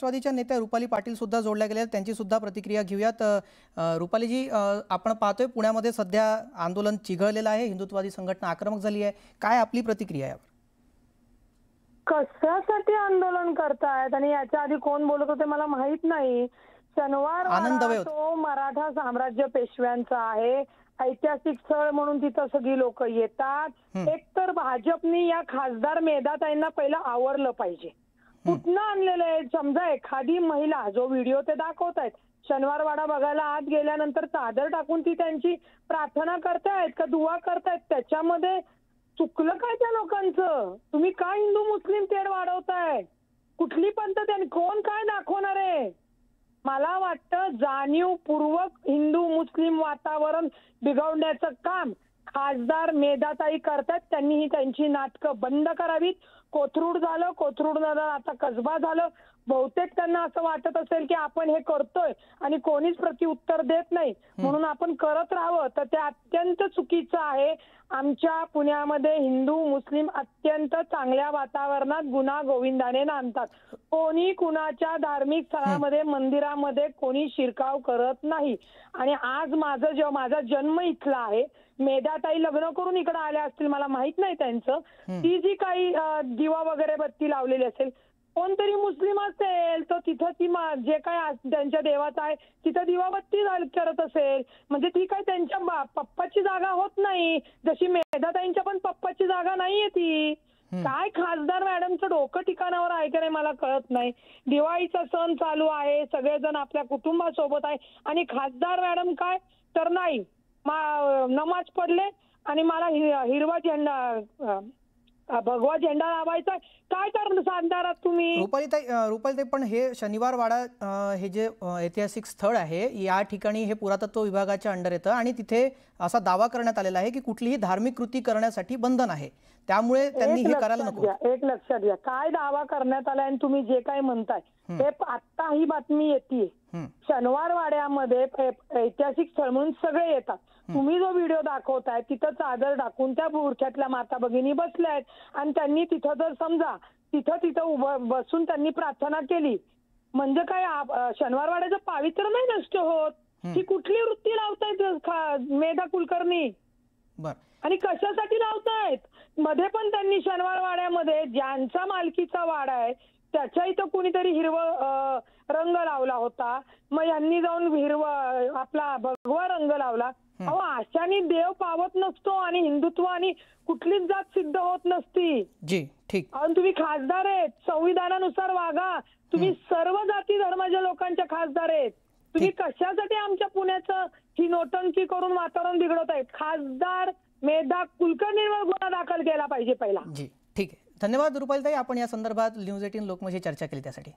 राष्ट्रवादीच्या नेत्या रुपाली पाटील सुद्धा जोडल्या गेल्या आहेत, त्यांची सुद्धा प्रतिक्रिया घेऊयात। रुपालीजी, आपण पाहतोय पुण्यामध्ये सध्या आंदोलन चिघळलेलं आहे, हिंदुत्ववादी संघटना आक्रमक झाली आहे, काय आपली प्रतिक्रिया यावर? कशासाठी आंदोलन करतायत आणि याच्या आधी कोण बोलत होते मला माहित नाही। शनिवार तो मराठा साम्राज्य पेशव्यांचा आहे, ऐतिहासिक स्थळ म्हणून तिथं सगळी लोक येतात। एकतर भाजपनी या खासदार मेधाताईंना पहिलं आवरलं पाहिजे। कुठनं आणलेलं आहे? समजा एखादी महिला, जो व्हिडिओ ते दाखवतायत, शनिवार वाडा बघायला आत गेल्यानंतर चादर टाकून ती त्यांची प्रार्थना करतायत का दुआ करतायत, त्याच्यामध्ये चुकलं काय त्या लोकांचं? तुम्ही काय हिंदू मुस्लिम तेढ वाढवताय? कुठली पद्धत आहे? कोण काय दाखवणार आहे? मला वाटतं जाणीवपूर्वक हिंदू मुस्लिम वातावरण बिघडवण्याचं काम खासदार मेधाताई करतात। त्यांनी ही त्यांची नाटकं बंद करावीत। कोथरूड झालं, कोथरूड नंतर आता कसबा झालं, बहुतेक त्यांना असं वाटत असेल की आपण हे करतोय आणि कोणीच प्रत्युत्तर देत नाही म्हणून आपण करत राहावं, तर ते अत्यंत चुकीचं आहे। आमच्या पुण्यामध्ये हिंदू मुस्लिम अत्यंत चांगल्या वातावरणात गुन्हा गोविंदाने नांदतात। कोणी कुणाच्या धार्मिक स्थळामध्ये मंदिरामध्ये कोणी शिरकाव करत नाही। आणि आज माझा जन्म इथला आहे, मेधाताई लग्न करून इकडे आल्या असतील, मला माहित नाही त्यांचं, ती जी काही दिवा वगैरे बत्ती लावलेली असेल, कोणतरी मुस्लिम असेल तर तिथं ती जे काय त्यांच्या देवाचं आहे तिथं दिवाबत्ती करत असेल, म्हणजे ती काय त्यांच्या पप्पाची जागा होत नाही, जशी मेधाताईंच्या पण पप्पाची जागा नाहीये ती। काय खासदार मॅडमचं डोकं ठिकाणावर आहे का नाही मला कळत नाही। दिवाळीचा सण चालू आहे, सगळेजण आपल्या कुटुंबासोबत आहे आणि खासदार मॅडम काय तर नाही, नमाज पडले आणि मला हिरवा झेंडा भगवा झेंडा लावायचा, काय करणार आहात तुम्ही? रुपालीताई, पण हे शनिवार वाडा हे जे ऐतिहासिक स्थळ आहे, या ठिकाणी हे पुरातत्व विभागाच्या अंडर येतं आणि तिथे असा दावा करण्यात आलेला आहे की कुठलीही धार्मिक कृती करण्यासाठी बंधन आहे, त्यामुळे त्यांनी हे करायला नको। एक लक्षात घ्या, काय दावा करण्यात आलाय आणि तुम्ही जे काय म्हणताय ते आता ही बातमी येते, शनिवार वाड्यामध्ये ऐतिहासिक स्थळ म्हणून सगळे येतात। तुम्ही जो व्हिडिओ दाखवताय तिथं चादर टाकून त्या बुरख्यातल्या माता भगिनी बसल्या आहेत आणि त्यांनी तिथं जर समजा तिथं बसून त्यांनी प्रार्थना केली, म्हणजे काय शनिवार वाड्याचं पावित्र्य नाही नष्ट होत? ही कुठली वृत्ती लावतायत मेधा कुलकर्णी आणि कशासाठी लावतायत? मध्ये पण त्यांनी शनिवार वाड्यामध्ये ज्यांचा मालकीचा वाडा आहे त्याच्या इथं कुणीतरी हिरवं रंग लावला होता, मग यांनी जाऊन हिरवा आपला भगवा रंग लावला। अहो, अशाने देव पावत नसतो आणि हिंदुत्व आणि कुठलीच जात सिद्ध होत नसती। जी ठीक। आणि तुम्ही खासदार आहेत, संविधानानुसार वागा, तुम्ही सर्व जाती धर्माच्या लोकांच्या खासदार आहेत, तुम्ही कशासाठी आमच्या पुण्याचं ही नोटंकी करून वातावरण बिघडवत आहेत? खासदार मेधा कुलकर्णींवर गुन्हा दाखल केला पाहिजे पहिला। जी ठीक आहे, धन्यवाद रुपालीताई, आपण या संदर्भात न्यूज 18 लोकमतशी चर्चा केली त्यासाठी।